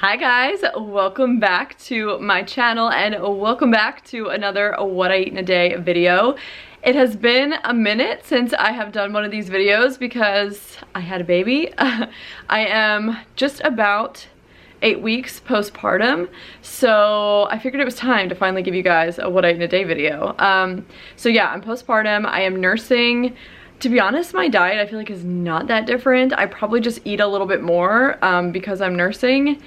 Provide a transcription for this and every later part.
Hi guys, welcome back to my channel and welcome back to another What I Eat in a Day video. It has been a minute since I have done one of these videos because I had a baby. I am just about 8 weeks postpartum, so I figured it was time to finally give you guys a What I Eat in a Day video. So yeah, I'm postpartum, I am nursing. To be honest, my diet I feel like is not that different. I probably just eat a little bit more because I'm nursing.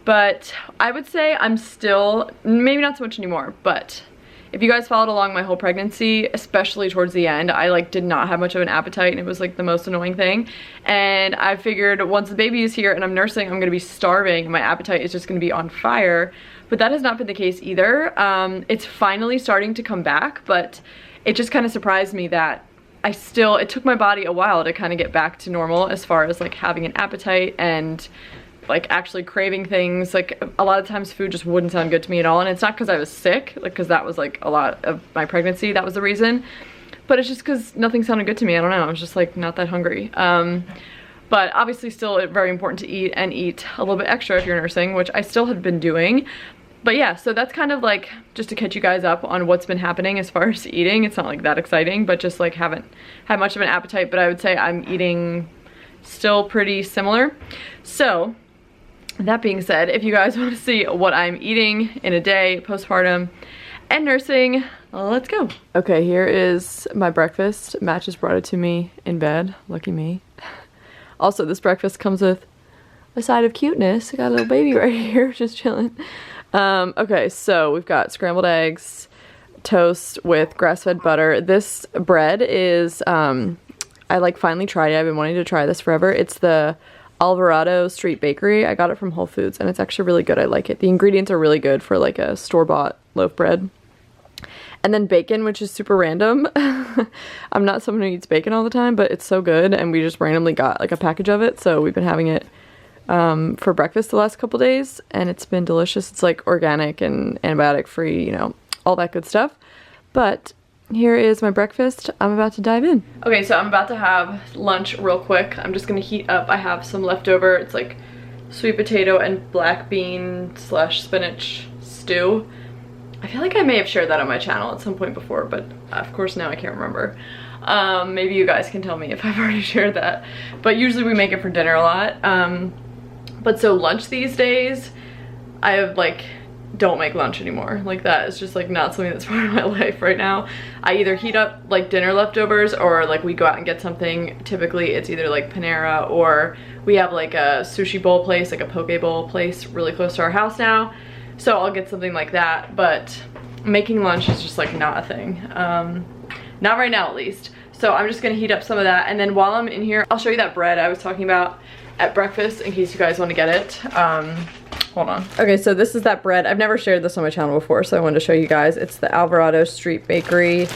But I would say I'm still, maybe not so much anymore, but if you guys followed along my whole pregnancy, especially towards the end, I did not have much of an appetite and it was the most annoying thing. And I figured once the baby is here and I'm nursing, I'm gonna be starving. My appetite is just gonna be on fire. But that has not been the case either. It's finally starting to come back, but it just kind of surprised me that it took my body a while to kind of get back to normal as far as having an appetite and actually craving things. A lot of times food just wouldn't sound good to me at all, and it's not because I was sick, because that was a lot of my pregnancy, that was the reason, but it's just because nothing sounded good to me. I don't know, I was just not that hungry. But obviously still very important to eat, and eat a little bit extra if you're nursing, which I still have been doing. But yeah, so that's kind of just to catch you guys up on what's been happening as far as eating. It's not that exciting, but just haven't had much of an appetite, but I would say I'm eating still pretty similar. So that being said, if you guys want to see what I'm eating in a day, postpartum and nursing, let's go. Okay, here is my breakfast. Matt just brought it to me in bed. Lucky me. Also, this breakfast comes with a side of cuteness. I got a little baby right here, just chilling. Okay, so we've got scrambled eggs, toast with grass-fed butter. This bread is, I finally tried it. I've been wanting to try this forever. It's the Alvarado Street Bakery. I got it from Whole Foods and it's actually really good. I like it. The ingredients are really good for a store-bought loaf bread. And then bacon, which is super random. I'm not someone who eats bacon all the time, but it's so good and we just randomly got a package of it, so we've been having it for breakfast the last couple days and it's been delicious. It's organic and antibiotic free, you know, all that good stuff. But here is my breakfast. I'm about to dive in. Okay, so I'm about to have lunch real quick. I'm just gonna heat up. I have some leftover, it's sweet potato and black bean / spinach stew. I feel like I may have shared that on my channel at some point before, but of course now I can't remember. Maybe you guys can tell me if I've already shared that. But usually we make it for dinner a lot. But so lunch these days, I have don't make lunch anymore. That is just not something that's part of my life right now. I either heat up dinner leftovers or we go out and get something. Typically it's either Panera, or we have a sushi bowl place, a poke bowl place really close to our house now. So I'll get something like that, but making lunch is just not a thing. Not right now at least. So I'm just gonna heat up some of that, and then while I'm in here, I'll show you that bread I was talking about at breakfast in case you guys want to get it. Hold on. Okay, so this is that bread. I've never shared this on my channel before, so I wanted to show you guys. It's the Alvarado Street Bakery.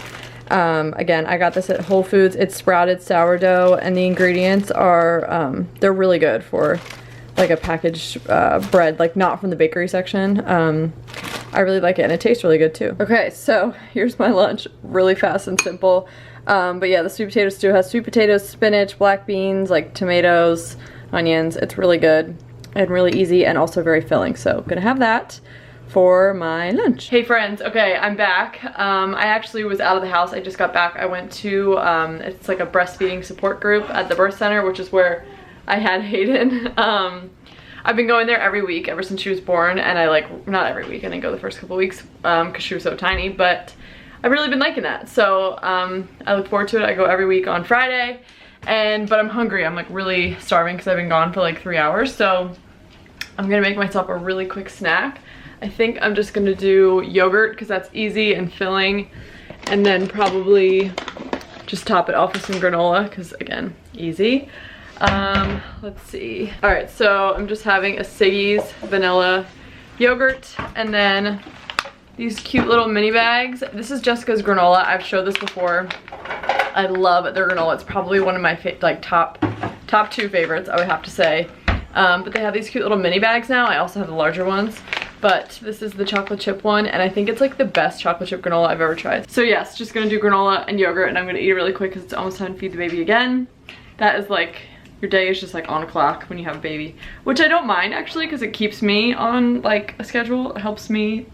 Again, I got this at Whole Foods. It's sprouted sourdough, and the ingredients are, they're really good for a packaged bread, not from the bakery section. I really like it, and it tastes really good too. Okay, so here's my lunch. Really fast and simple. But yeah, the sweet potato stew has sweet potatoes, spinach, black beans, tomatoes, onions. It's really good and really easy and also very filling, so gonna have that for my lunch. Hey friends, okay, I'm back. I actually was out of the house. I just got back. I went to, it's a breastfeeding support group at the birth center, which is where I had Hayden. I've been going there every week ever since she was born, and not every week, I didn't go the first couple weeks because she was so tiny, but I've really been liking that. So I look forward to it. I go every week on Friday, but I'm hungry. I'm really starving because I've been gone for 3 hours, so I'm gonna make myself a really quick snack. I think I'm just gonna do yogurt because that's easy and filling, and then probably just top it off with some granola because, again, easy. Let's see. All right, so I'm just having a Siggy's vanilla yogurt, and then these cute little mini bags. This is Jessica's granola. I've showed this before. I love their granola. It's probably one of my top 2 favorites, I would have to say. But they have these cute little mini bags now. I also have the larger ones, but this is the chocolate chip one, and I think it's the best chocolate chip granola I've ever tried. So yes, just gonna do granola and yogurt, and I'm gonna eat it really quick because it's almost time to feed the baby again. That is your day is just like on a clock when you have a baby, which I don't mind actually, because it keeps me on like a schedule. It helps me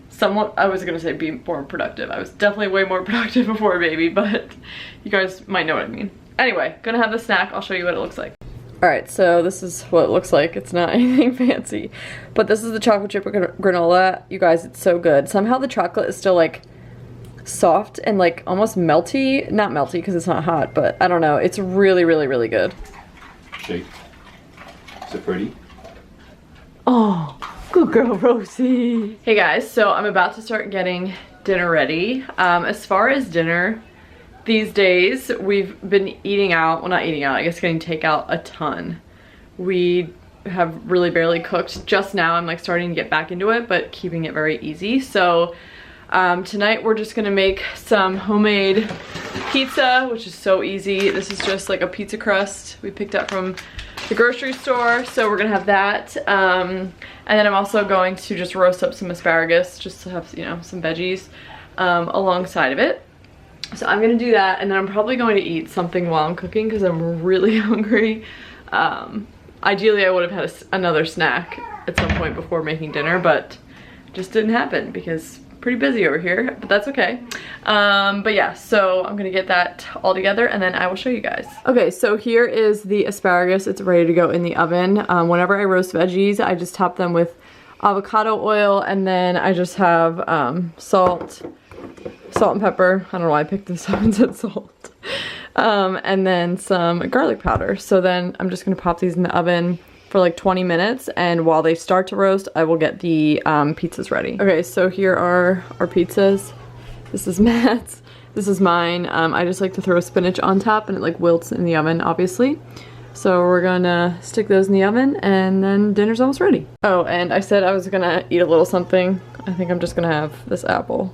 somewhat. I was gonna say be more productive. I was definitely way more productive before a baby, but you guys might know what I mean. Anyway, gonna have the snack. I'll show you what it looks like. All right, so this is what it looks like. It's not anything fancy, but this is the chocolate chip granola. You guys, it's so good. Somehow the chocolate is still like soft and like almost melty. Not melty because it's not hot, but I don't know. It's really, really, really good. Shake. Is it pretty? Oh, good girl, Rosie. Hey guys, so I'm about to start getting dinner ready. As far as dinner, these days we've been eating out. Well, not eating out, I guess getting takeout a ton. We have really barely cooked. Just now I'm like starting to get back into it, but keeping it very easy. So tonight we're just gonna make some homemade pizza, which is so easy. This is just like a pizza crust we picked up from the grocery store, so we're gonna have that. And then I'm also going to just roast up some asparagus, just to have, you know, some veggies alongside of it. So I'm gonna do that, and then I'm probably going to eat something while I'm cooking because I'm really hungry. Ideally I would have had another snack at some point before making dinner, but it just didn't happen because pretty busy over here, but that's okay. But yeah, so I'm gonna get that all together and then I will show you guys. Okay, so here is the asparagus. It's ready to go in the oven. Whenever I roast veggies, I just top them with avocado oil, and then I just have salt and pepper. I don't know why I picked this up and said salt. And then some garlic powder. So then I'm just gonna pop these in the oven for like 20 minutes, and while they start to roast, I will get the pizzas ready. Okay, so here are our pizzas. This is Matt's, this is mine. I just like to throw spinach on top and it like wilts in the oven, obviously. So we're gonna stick those in the oven and then dinner's almost ready. Oh, and I said I was gonna eat a little something. I think I'm just gonna have this apple,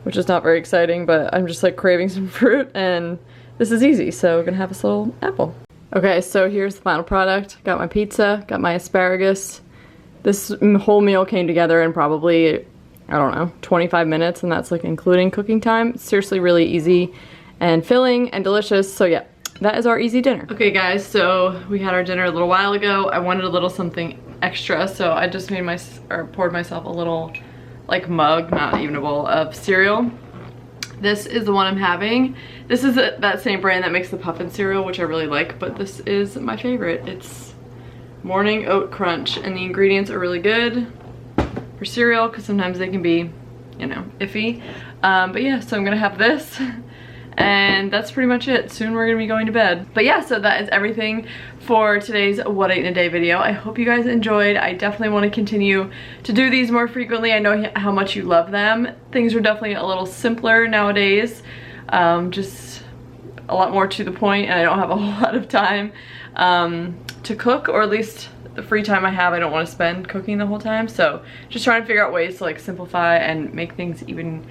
which is not very exciting, but I'm just like craving some fruit and this is easy, so we're gonna have this little apple. Okay, so here's the final product. Got my pizza, got my asparagus. This whole meal came together in probably, I don't know, 25 minutes, and that's like including cooking time. It's seriously really easy and filling and delicious, so yeah, that is our easy dinner. Okay guys, so we had our dinner a little while ago. I wanted a little something extra, so I just made poured myself a little like mug, not even a bowl, of cereal. This is the one I'm having. This is that same brand that makes the puffin cereal, which I really like, but this is my favorite. It's Morning Oat Crunch, and the ingredients are really good for cereal because sometimes they can be, you know, iffy. But yeah, so I'm gonna have this. And that's pretty much it. Soon we're gonna be going to bed. But yeah, so that is everything for today's What I Ate in a Day video. I hope you guys enjoyed. I definitely want to continue to do these more frequently. I know how much you love them. Things are definitely a little simpler nowadays. Just a lot more to the point, and I don't have a whole lot of time to cook, or at least the free time I have I don't want to spend cooking the whole time. So just trying to figure out ways to like simplify and make things even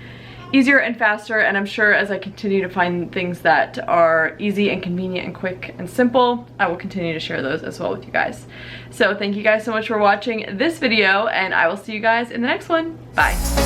easier and faster, and I'm sure as I continue to find things that are easy and convenient and quick and simple, I will continue to share those as well with you guys. So thank you guys so much for watching this video, and I will see you guys in the next one. Bye.